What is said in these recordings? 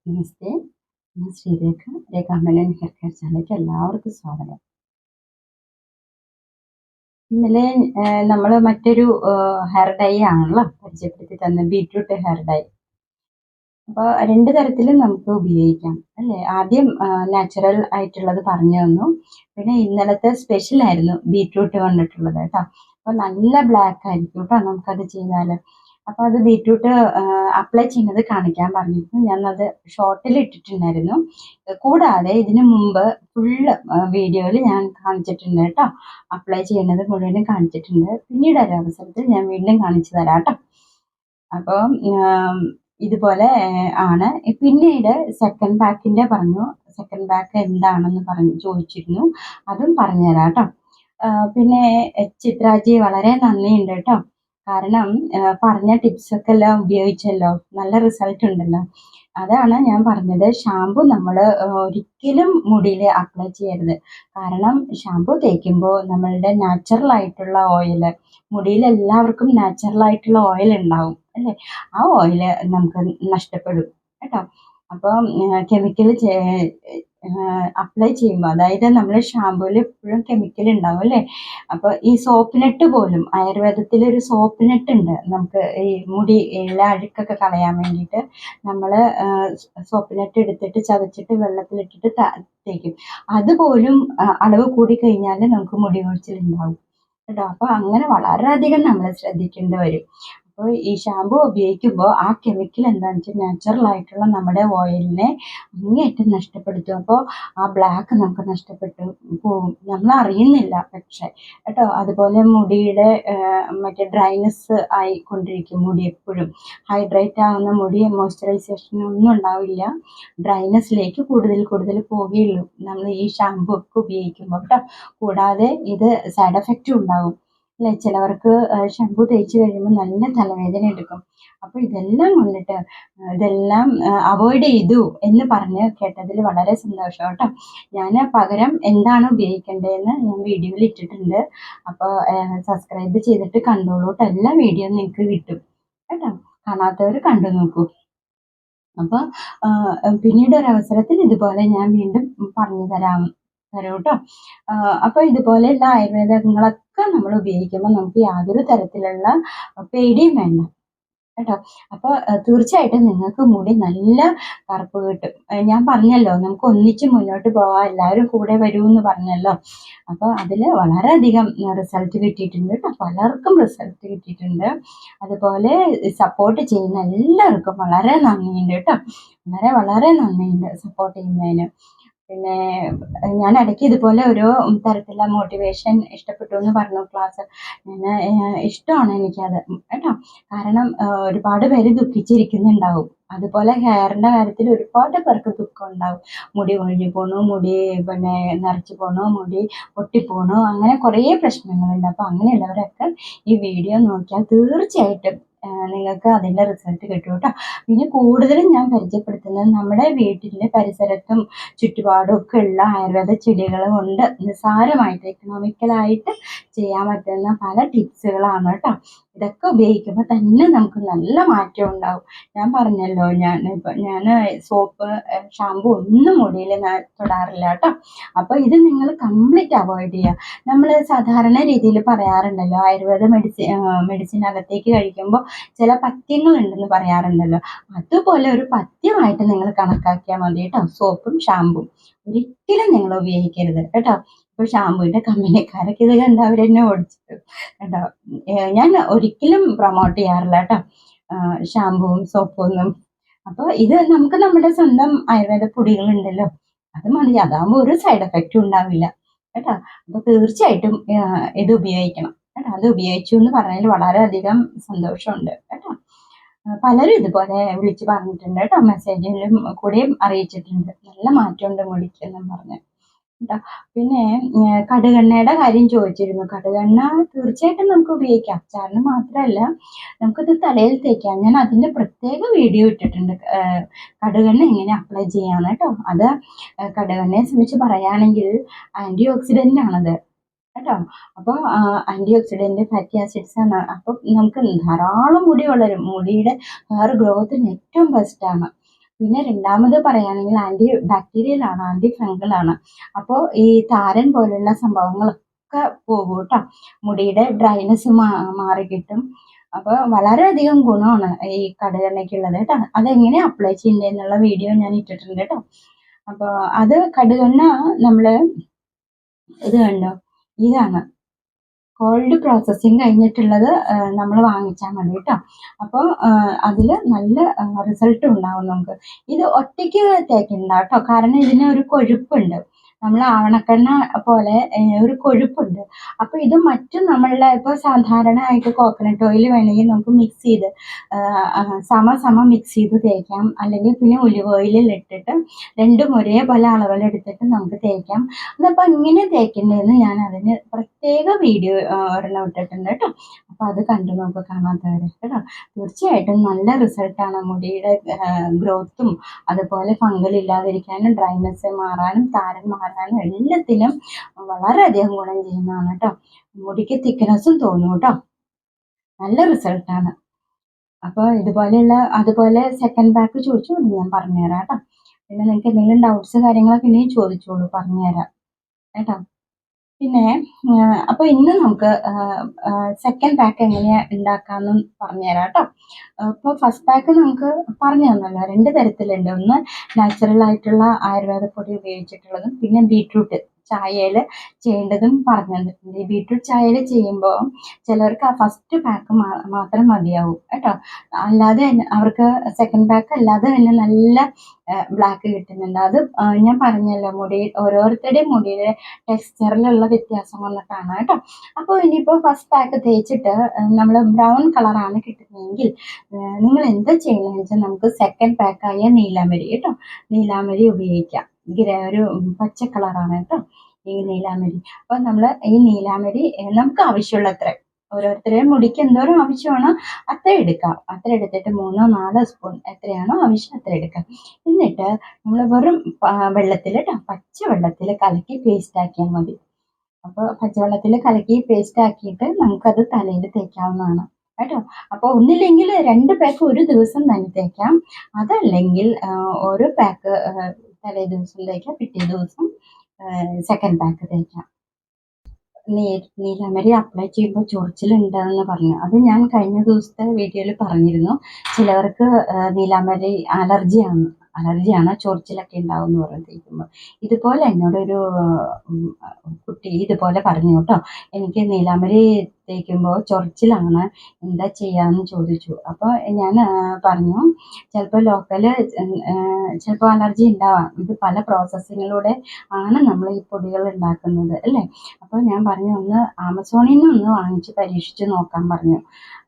നമസ്തേ. ഞാൻ ശ്രീരേഖ. രേഖ Menon hair care ചാനലിലേക്ക് എല്ലാവർക്കും സ്വാഗതം. ഇന്നലെ നമ്മൾ മറ്റൊരു ഹെയർ ഡൈ ആണല്ലോ പരിചയപ്പെടുത്തി തന്നത്, ബീറ്റ്റൂട്ട് ഹെയർ ഡൈ. അപ്പോൾ 2 തരത്തിലും നമുക്ക് ഉപയോഗിക്കാം അല്ലേ? ആദ്യം നാച്ചുറൽ ആയിട്ടുള്ളത് പറഞ്ഞു തന്നു. പിന്നെ ഇന്നലത്തെ സ്പെഷ്യൽ ആയിരുന്നു ബീറ്റ്റൂട്ട് കൊണ്ടിട്ടുള്ളത് കേട്ടോ. അപ്പോൾ നല്ല ബ്ലാക്ക് ആയിരിക്കും കേട്ടോ നമുക്കത് ചെയ്താൽ. അപ്പോൾ അത് ബീറ്റ്റൂട്ട് അപ്ലൈ ചെയ്യുന്നത് കാണിക്കാൻ പറഞ്ഞിരുന്നു. ഞാനത് ഷോർട്ടിൽ ഇട്ടിട്ടുണ്ടായിരുന്നു. കൂടാതെ ഇതിനു മുമ്പ് ഫുള്ള് വീഡിയോയിൽ ഞാൻ കാണിച്ചിട്ടുണ്ട് കേട്ടോ. അപ്ലൈ ചെയ്യുന്നത് മുഴുവനും കാണിച്ചിട്ടുണ്ട്. പിന്നീട് ഒരു അവസരത്തിൽ ഞാൻ വീണ്ടും കാണിച്ചു തരാം കേട്ടോ. അപ്പോൾ ഇതുപോലെ ആണ്. പിന്നീട് സെക്കൻഡ് പാക്കിൻ്റെ പറഞ്ഞു. സെക്കൻഡ് പാക്ക് എന്താണെന്ന് ചോദിച്ചിരുന്നു. അതും പറഞ്ഞുതരാം കേട്ടോ. പിന്നെ ചിത്രാജി വളരെ നന്ദിയുണ്ട് കേട്ടോ. കാരണം പറഞ്ഞ ടിപ്സൊക്കെ എല്ലാം ഉപയോഗിച്ചല്ലോ, നല്ല റിസൾട്ട് ഉണ്ടല്ലോ. അതാണ് ഞാൻ പറഞ്ഞത്. ഷാമ്പു നമ്മൾ ഒരിക്കലും മുടിയിൽ അപ്ലൈ ചെയ്യരുത്. കാരണം ഷാമ്പു തേക്കുമ്പോൾ നമ്മളുടെ നാച്ചുറൽ ആയിട്ടുള്ള ഓയിൽ, മുടിയിൽ എല്ലാവർക്കും നാച്ചുറൽ ആയിട്ടുള്ള ഓയിൽ ഉണ്ടാവും അല്ലേ? ആ ഓയിൽ നമുക്ക് നഷ്ടപ്പെടും കേട്ടോ. അപ്പം കെമിക്കൽ അപ്ലൈ ചെയ്യുമ്പോൾ, അതായത് നമ്മൾ ഷാമ്പൂവിൽ എപ്പോഴും കെമിക്കൽ ഉണ്ടാവും അല്ലേ? അപ്പോൾ ഈ സോപ്പിനെട്ട് പോലും, ആയുർവേദത്തിലൊരു സോപ്പിനെട്ട് ഉണ്ട് നമുക്ക് ഈ മുടിയിലെ അഴുക്കൊക്കെ കളയാൻ വേണ്ടിയിട്ട്. നമ്മൾ സോപ്പിനെട്ട് എടുത്തിട്ട് ചതച്ചിട്ട് വെള്ളത്തിലിട്ടിട്ട് തേക്കും. അതുപോലും അളവ് കൂടിക്കഴിഞ്ഞാൽ നമുക്ക് മുടി കൊഴിച്ചിലുണ്ടാവും കേട്ടോ. അപ്പോൾ അങ്ങനെ വളരെയധികം നമ്മൾ ശ്രദ്ധിക്കേണ്ടി വരും. അപ്പോൾ ഈ ഷാമ്പു ഉപയോഗിക്കുമ്പോൾ ആ കെമിക്കൽ എന്താണെന്ന് വെച്ചാൽ നാച്ചുറൽ ആയിട്ടുള്ള നമ്മുടെ ഓയിലിനെ അങ്ങേയറ്റം നഷ്ടപ്പെടുത്തും. അപ്പോൾ ആ ബ്ലാക്ക് നമുക്ക് നഷ്ടപ്പെട്ടു പോകും, നമ്മൾ അറിയുന്നില്ല പക്ഷേ കേട്ടോ. അതുപോലെ മുടിയുടെ മറ്റേ ഡ്രൈനെസ് ആയിക്കൊണ്ടിരിക്കും മുടി എപ്പോഴും. ഹൈഡ്രേറ്റ് ആവുന്ന മുടി മോയ്സ്ചറൈസേഷൻ ഒന്നും ഉണ്ടാവില്ല, ഡ്രൈനെസ്സിലേക്ക് കൂടുതൽ കൂടുതൽ പോവുകയുള്ളൂ നമ്മൾ ഈ ഷാമ്പു ഒക്കെ ഉപയോഗിക്കുമ്പോൾ കേട്ടോ. കൂടാതെ ഇത് സൈഡ് എഫക്റ്റും ഉണ്ടാകും അല്ലേ? ചിലവർക്ക് ഷാമ്പു തേച്ച് കഴിയുമ്പോൾ നല്ല തലവേദന എടുക്കും. അപ്പോൾ ഇതെല്ലാം അവോയ്ഡ് ചെയ്തു എന്ന് പറഞ്ഞ് കേട്ടതിൽ വളരെ സന്തോഷം കേട്ടോ. ഞാൻ പകരം എന്താണ് ഉപയോഗിക്കേണ്ടതെന്ന് ഞാൻ വീഡിയോയിൽ ഇട്ടിട്ടുണ്ട്. അപ്പോൾ സബ്സ്ക്രൈബ് ചെയ്തിട്ട് കണ്ടോളൂ കേട്ടോ. എല്ലാ വീഡിയോയും നിങ്ങൾക്ക് കിട്ടും കേട്ടോ. കാണാത്തവർ കണ്ടു നോക്കൂ. അപ്പോൾ പിന്നീട് ഒരവസരത്തിൽ ഇതുപോലെ ഞാൻ വീണ്ടും പറഞ്ഞു തരാം കേട്ടോ. അപ്പോൾ ഇതുപോലെയുള്ള ആയുർവേദങ്ങളൊക്കെ നമ്മൾ ഉപയോഗിക്കുമ്പോൾ നമുക്ക് യാതൊരു തരത്തിലുള്ള പേടിയും വേണ്ട കേട്ടോ. അപ്പോൾ തീർച്ചയായിട്ടും നിങ്ങൾക്ക് മുടി നല്ല കറുപ്പ് കിട്ടും. ഞാൻ പറഞ്ഞല്ലോ നമുക്ക് ഒന്നിച്ച് മുന്നോട്ട് പോവാം, എല്ലാവരും കൂടെ വരുമെന്ന് പറഞ്ഞല്ലോ. അപ്പോൾ അതിൽ വളരെയധികം റിസൾട്ട് കിട്ടിയിട്ടുണ്ട് കേട്ടോ. പലർക്കും റിസൾട്ട് കിട്ടിയിട്ടുണ്ട്. അതുപോലെ സപ്പോർട്ട് ചെയ്യുന്ന എല്ലാവർക്കും വളരെ നന്ദിയുണ്ട് കേട്ടോ. വളരെ വളരെ നന്ദിയുണ്ട് സപ്പോർട്ട് ചെയ്യുന്നതിന്. പിന്നെ ഞാൻ ഇടയ്ക്ക് ഇതുപോലെ ഓരോ തരത്തിലുള്ള മോട്ടിവേഷൻ ഇഷ്ടപ്പെട്ടു എന്ന് പറഞ്ഞു ക്ലാസ്. ഇഷ്ടമാണ് എനിക്കത് കേട്ടോ. കാരണം ഒരുപാട് പേര് ദുഃഖിച്ചിരിക്കുന്നുണ്ടാവും. അതുപോലെ ഹെയറിൻ്റെ കാര്യത്തിൽ ഒരുപാട് പേർക്ക് ദുഃഖം ഉണ്ടാവും. മുടി കൊഴിഞ്ഞു പോണു, മുടി പിന്നെ നരച്ചു പോണു, മുടി പൊട്ടിപ്പോണു, അങ്ങനെ കുറേ പ്രശ്നങ്ങളുണ്ട്. അപ്പോൾ അങ്ങനെയുള്ളവരൊക്കെ ഈ വീഡിയോ നോക്കിയാൽ തീർച്ചയായിട്ടും നിങ്ങൾക്ക് അതിൻ്റെ റിസൾട്ട് കിട്ടും കേട്ടോ. പിന്നെ കൂടുതലും ഞാൻ പരിചയപ്പെടുത്തുന്നത് നമ്മുടെ വീട്ടിൻ്റെ പരിസരത്തും ചുറ്റുപാടും ഒക്കെ ഉള്ള ആയുർവേദ ചെടികൾ കൊണ്ട് നിസ്സാരമായിട്ട് എക്കണോമിക്കലായിട്ട് ചെയ്യാൻ പറ്റുന്ന പല ടിപ്സുകളാണ് കേട്ടോ. ഇതൊക്കെ ഉപയോഗിക്കുമ്പോൾ തന്നെ നമുക്ക് നല്ല മാറ്റം ഉണ്ടാവും. ഞാൻ പറഞ്ഞല്ലോ, ഞാൻ സോപ്പ് ഷാമ്പു ഒന്നും മുടിയിൽ തൊടാറില്ല കേട്ടോ. അപ്പോൾ ഇത് നിങ്ങൾ കംപ്ലീറ്റ് അവോയ്ഡ് ചെയ്യുക. നമ്മൾ സാധാരണ രീതിയിൽ പറയാറുണ്ടല്ലോ, ആയുർവേദ മെഡിസിൻ അകത്തേക്ക് കഴിക്കുമ്പോൾ ചില പഥ്യങ്ങളുണ്ടെന്ന് പറയാറുണ്ടല്ലോ. അതുപോലെ ഒരു പഥ്യമായിട്ട് നിങ്ങൾ കണക്കാക്കിയാൽ മതി കേട്ടോ. സോപ്പും ഷാമ്പും ഒരിക്കലും നിങ്ങൾ ഉപയോഗിക്കരുത് കേട്ടോ. ഇപ്പോൾ ഷാമ്പുവിൻ്റെ കമ്പനിക്കാരൊക്കെ ഇത് കണ്ട് അവരെന്നെ ഓടിച്ചിട്ട് കേട്ടോ. ഞാൻ ഒരിക്കലും പ്രൊമോട്ട് ചെയ്യാറില്ല കേട്ടോ ഷാമ്പുവും സോപ്പും ഒന്നും. അപ്പോൾ ഇത് നമുക്ക് നമ്മുടെ സ്വന്തം ആയുർവേദ പൊടികളുണ്ടല്ലോ, അത് മതി. അതാകുമ്പോൾ ഒരു സൈഡ് എഫക്റ്റും ഉണ്ടാവില്ല കേട്ടോ. അപ്പോൾ തീർച്ചയായിട്ടും ഇത് ഉപയോഗിക്കണം കേട്ടോ. അത് ഉപയോഗിച്ചു എന്ന് പറഞ്ഞതിൽ വളരെയധികം സന്തോഷമുണ്ട് കേട്ടോ. പലരും ഇതുപോലെ വിളിച്ച് പറഞ്ഞിട്ടുണ്ട് കേട്ടോ. മെസ്സേജിലും കൂടെയും അറിയിച്ചിട്ടുണ്ട് നല്ല മാറ്റമുണ്ട് മുടിക്ക് എന്നും പറഞ്ഞ് കേട്ടോ. പിന്നെ കടുകെണ്ണയുടെ കാര്യം ചോദിച്ചിരുന്നു. കടുകെണ്ണ തീർച്ചയായിട്ടും നമുക്ക് ഉപയോഗിക്കാം. അച്ചാറിന് മാത്രമല്ല, നമുക്കിത് തലയിൽ തേക്കാം. ഞാൻ അതിൻ്റെ പ്രത്യേക വീഡിയോ ഇട്ടിട്ടുണ്ട്, കടുകെണ്ണ എങ്ങനെ അപ്ലൈ ചെയ്യാന്ന് കേട്ടോ. അത് കടുകെണ്ണയെ സംബന്ധിച്ച് പറയുകയാണെങ്കിൽ ആൻറ്റി ഓക്സിഡൻ്റ് ആണത് കേട്ടോ. അപ്പോൾ ആൻറ്റി ഓക്സിഡൻറ്റ് ഫാറ്റി ആസിഡ്സ് ആണ്. അപ്പോൾ നമുക്ക് ധാരാളം മുടി വളരും. മുടിയുടെ ഹെയർ ഗ്രോത്തിന് ഏറ്റവും ബെസ്റ്റാണ്. പിന്നെ രണ്ടാമത് പറയുകയാണെങ്കിൽ ആൻറ്റി ബാക്ടീരിയൽ ആണ്, ആൻറ്റി ഫംഗൽ ആണ്. അപ്പോൾ ഈ താരൻ പോലുള്ള സംഭവങ്ങളൊക്കെ പോകും കേട്ടോ. മുടിയുടെ ഡ്രൈനെസ് മാറി കിട്ടും. അപ്പോൾ വളരെയധികം ഗുണമാണ് ഈ കടുകെണ്ണയ്ക്കുള്ളത് കേട്ടോ. അതെങ്ങനെ അപ്ലൈ ചെയ്യേണ്ടത് എന്നുള്ള വീഡിയോ ഞാൻ ഇട്ടിട്ടുണ്ട് കേട്ടോ. അപ്പോൾ അത് കടുകെണ്ണ നമ്മൾ ഇത് കണ്ടോ, ഇതാണ് കോൾഡ് പ്രോസസ്സിങ് കഴിഞ്ഞിട്ടുള്ളത് നമ്മൾ വാങ്ങിച്ചാൽ മതി കേട്ടോ. അപ്പോൾ അതിൽ നല്ല റിസൾട്ട് ഉണ്ടാവും നമുക്ക്. ഇത് ഒറ്റയ്ക്ക് തേക്കണ്ട കേട്ടോ, കാരണം ഇതിന് ഒരു കൊഴുപ്പുണ്ട്. നമ്മൾ ആവണക്കെണ്ണ പോലെ ഒരു കൊഴുപ്പുണ്ട്. അപ്പോൾ ഇത് മറ്റും നമ്മളുടെ ഇപ്പോൾ സാധാരണയായിട്ട് കോക്കനട്ട് ഓയിൽ വേണമെങ്കിൽ നമുക്ക് മിക്സ് ചെയ്ത് സമം മിക്സ് ചെയ്ത് തേക്കാം. അല്ലെങ്കിൽ പിന്നെ ഒലിവ് ഓയിലിൽ ഇട്ടിട്ട് രണ്ടും ഒരേപോലെ അളവിലെടുത്തിട്ട് നമുക്ക് തേക്കാം. അതപ്പോൾ ഇങ്ങനെ തേക്കേണ്ടതെന്ന് ഞാൻ അതിന് പ്രത്യേക വീഡിയോ ഒരെണ്ണം ഇട്ടിട്ടുണ്ട് കേട്ടോ. അപ്പോൾ അത് കണ്ടു നോക്കുക കാണാത്തവർ കേട്ടോ. തീർച്ചയായിട്ടും നല്ല റിസൾട്ടാണ് മുടിയുടെ ഗ്രോത്തും അതുപോലെ ഫംഗൽ ഇല്ലാതിരിക്കാനും ഡ്രൈനെസ് മാറാനും താരൻ മാറാനും എല്ലാത്തിനും വളരെയധികം ഗുണം ചെയ്യുന്നതാണ് കേട്ടോ. മുടിക്ക് തിക്നെസ്സും തോന്നും കേട്ടോ. നല്ല റിസൾട്ടാണ്. അപ്പോൾ ഇതുപോലെയുള്ള അതുപോലെ സെക്കൻഡ് പാക്ക് ചോദിച്ചു, അത് ഞാൻ പറഞ്ഞുതരാം കേട്ടോ. പിന്നെ നിങ്ങൾക്ക് എന്തെങ്കിലും ഡൗട്ട്സ് കാര്യങ്ങളൊക്കെ ഉണ്ടെങ്കിൽ ചോദിച്ചോളൂ, പറഞ്ഞുതരാം കേട്ടോ. പിന്നെ അപ്പോൾ ഇന്ന് നമുക്ക് സെക്കൻഡ് പാക്ക് എങ്ങനെയാണ് ഉണ്ടാക്കാമെന്നും പറഞ്ഞുതരാം കേട്ടോ. അപ്പോൾ ഫസ്റ്റ് പാക്ക് നമുക്ക് പറഞ്ഞു തന്നല്ലോ, 2 തരത്തിലുണ്ട്. ഒന്ന് നാച്ചുറൽ ആയിട്ടുള്ള ആയുർവേദ പൊടി ഉപയോഗിച്ചിട്ടുള്ളതും പിന്നെ ബീട്രൂട്ട് ചായയിൽ ചെയ്യേണ്ടതും പറഞ്ഞു തന്നിട്ടുണ്ട്. ഈ ബീട്രൂട്ട് ചായയിൽ ചെയ്യുമ്പോൾ ചിലർക്ക് ആ ഫസ്റ്റ് പാക്ക് മാത്രം മതിയാവും കേട്ടോ. അല്ലാതെ അവർക്ക് സെക്കൻഡ് പാക്ക് അല്ലാതെ തന്നെ നല്ല ബ്ലാക്ക് കിട്ടുന്നുണ്ട്. അത് ഞാൻ പറഞ്ഞല്ലോ, മുടി ഓരോരുത്തരുടെയും മുടിയുടെ ടെക്സ്ചറിലുള്ള വ്യത്യാസം വന്നിട്ടാണ് കേട്ടോ. അപ്പോൾ ഇനിയിപ്പോൾ ഫസ്റ്റ് പാക്ക് തേച്ചിട്ട് നമ്മൾ ബ്രൗൺ കളറാണ് കിട്ടുന്നതെങ്കിൽ നിങ്ങൾ എന്താ ചെയ്യുന്നതെന്ന് വെച്ചാൽ നമുക്ക് സെക്കൻഡ് പാക്കായ നീലാമരി കേട്ടോ, നീലാമരി ഉപയോഗിക്കാം. ഒരു പച്ച കളറാണ് കേട്ടോ ഈ നീലാമരി. അപ്പോൾ നമ്മൾ ഈ നീലാമരി നമുക്ക് ആവശ്യമുള്ളത്ര, ഓരോരുത്തരുടെയും മുടിക്ക് എന്തോരം ആവശ്യമാണോ അത്ര എടുക്കാം. അത്ര എടുത്തിട്ട് 3-4 സ്പൂൺ എത്രയാണോ ആവശ്യം അത്ര എടുക്കാം. എന്നിട്ട് നമ്മൾ വെറും വെള്ളത്തിൽ കേട്ടോ, പച്ച വെള്ളത്തിൽ കലക്കി പേസ്റ്റ് ആക്കിയാൽ മതി. അപ്പോൾ പച്ചവെള്ളത്തിൽ കലക്കി പേസ്റ്റ് ആക്കിയിട്ട് നമുക്കത് തലയിൽ തേക്കാവുന്നതാണ് കേട്ടോ. അപ്പോൾ ഒന്നില്ലെങ്കിൽ 2 പാക്ക് ഒരു ദിവസം തന്നെ തേക്കാം. അതല്ലെങ്കിൽ ഓരോ പാക്ക് തലേ ദിവസം തേക്കാം, പിറ്റേ ദിവസം സെക്കൻഡ് പാക്ക് തേക്കാം. നീലാമരി അപ്ലൈ ചെയ്യുമ്പോൾ ചൊറിച്ചിലുണ്ടെന്ന് പറഞ്ഞു. അത് ഞാൻ കഴിഞ്ഞ ദിവസത്തെ വീഡിയോയിൽ പറഞ്ഞിരുന്നു. ചിലവർക്ക് നീലാമരി അലർജിയാണ്, ചൊറിച്ചിലൊക്കെ ഉണ്ടാവും എന്ന് പറഞ്ഞിരിക്കുമ്പോൾ. ഇതുപോലെ എന്നോടൊരു കുട്ടി ഇതുപോലെ പറഞ്ഞു കേട്ടോ, എനിക്ക് നീലാമരി തേക്കുമ്പോൾ ചൊറിച്ചിലാണ്, എന്താ ചെയ്യാന്ന് ചോദിച്ചു. അപ്പോൾ ഞാൻ പറഞ്ഞു, ചിലപ്പോൾ ചിലപ്പോൾ അലർജി ഉണ്ടാവാം. ഇത് പല പ്രോസസ്സിങ്ങിലൂടെ ആണ് നമ്മൾ ഈ പൊടികൾ ഉണ്ടാക്കുന്നത് അല്ലേ. അപ്പോൾ ഞാൻ പറഞ്ഞു, ഒന്ന് ആമസോണിൽ നിന്ന് ഒന്ന് വാങ്ങിച്ച് പരീക്ഷിച്ച് നോക്കാൻ പറഞ്ഞു.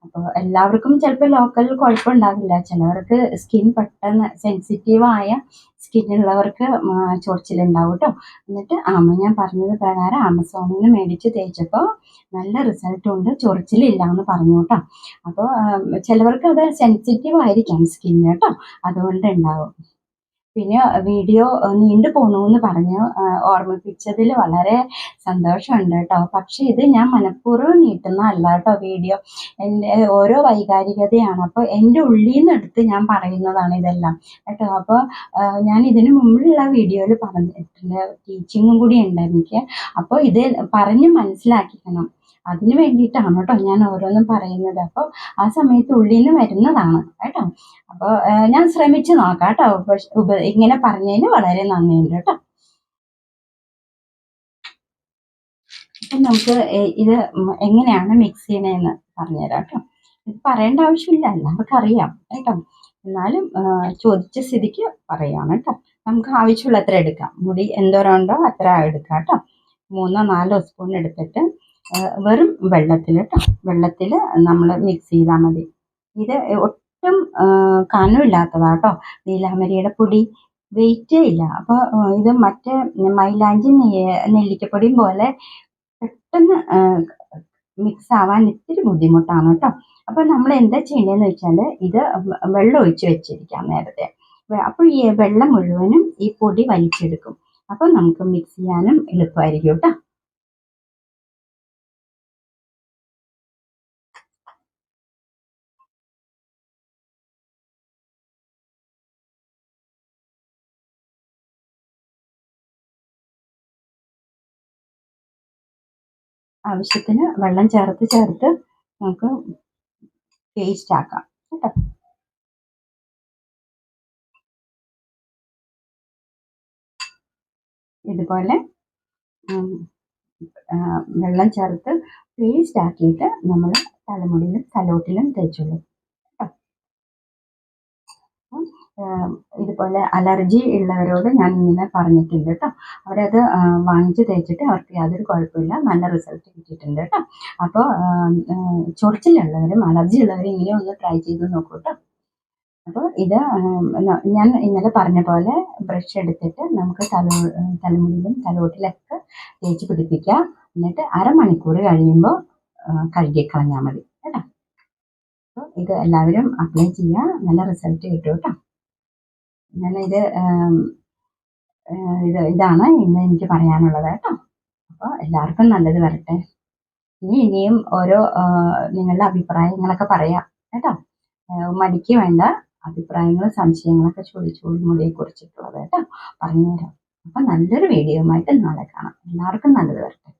അപ്പോൾ എല്ലാവർക്കും ചിലപ്പോൾ ലോക്കൽ കുഴപ്പമുണ്ടാവില്ല. ചിലവർക്ക് സ്കിൻ പെട്ടെന്ന് സെൻസിറ്റീവായ സ്കിന്നുള്ളവർക്ക് ചൊറിച്ചിലുണ്ടാവും കേട്ടോ. എന്നിട്ട് ഞാൻ പറഞ്ഞത് പ്രകാരം ആമസോണിൽ നിന്ന് മേടിച്ച് തേച്ചപ്പോൾ നല്ല റിസൾട്ടുണ്ട്, ചൊറിച്ചിലില്ല എന്ന് പറഞ്ഞു കേട്ടോ. അപ്പോൾ ചിലവർക്ക് അത് സെൻസിറ്റീവ് ആയിരിക്കാം സ്കിന്ന് കേട്ടോ, അതുകൊണ്ട് ഉണ്ടാവും. പിന്നെ വീഡിയോ നീണ്ടു പോണൂന്ന് പറഞ്ഞ് ഓർമ്മിപ്പിച്ചതിൽ വളരെ സന്തോഷമുണ്ട് കേട്ടോ. പക്ഷെ ഇത് ഞാൻ മനഃപൂർവ്വം നീട്ടുന്നതല്ല കേട്ടോ വീഡിയോ. എൻ്റെ ഓരോ വൈകാരികതയാണ്. അപ്പോൾ എൻ്റെ ഉള്ളിൽ നിന്ന് എടുത്ത് ഞാൻ പറയുന്നതാണ് ഇതെല്ലാം കേട്ടോ. അപ്പോൾ ഞാൻ ഇതിനു മുമ്പുള്ള വീഡിയോയിൽ പറഞ്ഞിട്ടുണ്ട്, ടീച്ചിങ്ങും കൂടി ഉണ്ട് എനിക്ക്. അപ്പോൾ ഇത് പറഞ്ഞ് മനസ്സിലാക്കിക്കണം, അതിന് വേണ്ടിയിട്ടാണ് കേട്ടോ ഞാൻ ഓരോന്നും പറയുന്നത്. അപ്പോൾ ആ സമയത്ത് ഉള്ളിൽ നിന്ന് വരുന്നതാണ് കേട്ടോ. അപ്പോൾ ഞാൻ ശ്രമിച്ചു നോക്കാം കേട്ടോ. ഇങ്ങനെ പറഞ്ഞതിന് വളരെ നന്ദിയുണ്ട് കേട്ടോ. അപ്പം നമുക്ക് ഇത് എങ്ങനെയാണ് മിക്സ് ചെയ്യണതെന്ന് പറഞ്ഞുതരാം കേട്ടോ. ഇത് പറയേണ്ട ആവശ്യമില്ല, എല്ലാവർക്കും അറിയാം കേട്ടോ. എന്നാലും ചോദിച്ച സ്ഥിതിക്ക് പറയുകയാണ് കേട്ടോ. നമുക്ക് ആവശ്യമുള്ള അത്ര എടുക്കാം, മുടി എന്തോരം ഉണ്ടോ അത്ര എടുക്കാം കേട്ടോ. 3-4 സ്പൂൺ എടുത്തിട്ട് വെറും വെള്ളത്തിൽ നമ്മൾ മിക്സ് ചെയ്താൽ മതി. ഇത് ഒട്ടും കനമില്ലാത്തതാട്ടോ നീലാമരിയുടെ പൊടി, വെയിറ്റേ ഇല്ല. അപ്പോൾ ഇത് മറ്റേ മൈലാഞ്ചി നെല്ലിക്കപ്പൊടിയും പോലെ പെട്ടെന്ന് മിക്സ് ആവാൻ ഇത്തിരി ബുദ്ധിമുട്ടാണ് കേട്ടോ. അപ്പോൾ നമ്മൾ എന്താ ചെയ്യേണ്ടതെന്ന് വെച്ചാൽ ഇത് വെള്ളം ഒഴിച്ച് വെച്ചിരിക്കാം നേരത്തെ. അപ്പോൾ ഈ വെള്ളം മുഴുവനും ഈ പൊടി വലിച്ചെടുക്കും. അപ്പോൾ നമുക്ക് മിക്സ് ചെയ്യാനും എളുപ്പമായിരിക്കും കേട്ടോ. ആവശ്യത്തിന് വെള്ളം ചേർത്ത് നമുക്ക് പേസ്റ്റ് ആക്കാം കേട്ടോ. ഇതുപോലെ വെള്ളം ചേർത്ത് പേസ്റ്റ് ആക്കിയിട്ട് നമ്മൾ തലമുടിയിലും തലോട്ടിലും തേച്ചുള്ളൂ. ഇതുപോലെ അലർജി ഉള്ളവരോട് ഞാൻ ഇങ്ങനെ പറഞ്ഞിട്ടുണ്ട് കേട്ടോ. അവരത് വാങ്ങിച്ച് തേച്ചിട്ട് അവർക്ക് യാതൊരു കുഴപ്പമില്ല, നല്ല റിസൾട്ട് കിട്ടിയിട്ടുണ്ട് കേട്ടോ. അപ്പോൾ ചൊറിച്ചിലുള്ളവരും അലർജി ഉള്ളവരും ഇങ്ങനെ ഒന്ന് ട്രൈ ചെയ്ത് നോക്കൂ കേട്ടോ. അപ്പോൾ ഇത് ഞാൻ ഇന്നലെ പറഞ്ഞ പോലെ ബ്രഷ് എടുത്തിട്ട് നമുക്ക് തലമുടിയിലും തലോട്ടിലൊക്കെ തേച്ച് പിടിപ്പിക്കുക. എന്നിട്ട് അരമണിക്കൂർ കഴിയുമ്പോൾ കഴുകിക്കളഞ്ഞാൽ മതി കേട്ടോ. അപ്പോൾ ഇത് എല്ലാവരും അപ്ലൈ ചെയ്യുക, നല്ല റിസൾട്ട് കിട്ടും കേട്ടോ. ഇതാണ് ഇന്ന് എനിക്ക് പറയാനുള്ളത് കേട്ടോ. അപ്പോൾ എല്ലാവർക്കും നല്ലത് വരട്ടെ. ഇനിയും ഓരോ നിങ്ങളുടെ അഭിപ്രായങ്ങളൊക്കെ പറയാം കേട്ടോ. മടിക്ക് വേണ്ട, അഭിപ്രായങ്ങളും സംശയങ്ങളൊക്കെ ചോദിച്ചോളൂ, മുടിയെ കുറിച്ചിട്ടുള്ളത് കേട്ടോ, പറഞ്ഞുതരാം. അപ്പം നല്ലൊരു വീഡിയോയുമായിട്ട് നാളെ കാണാം. എല്ലാവർക്കും നല്ലത് വരട്ടെ.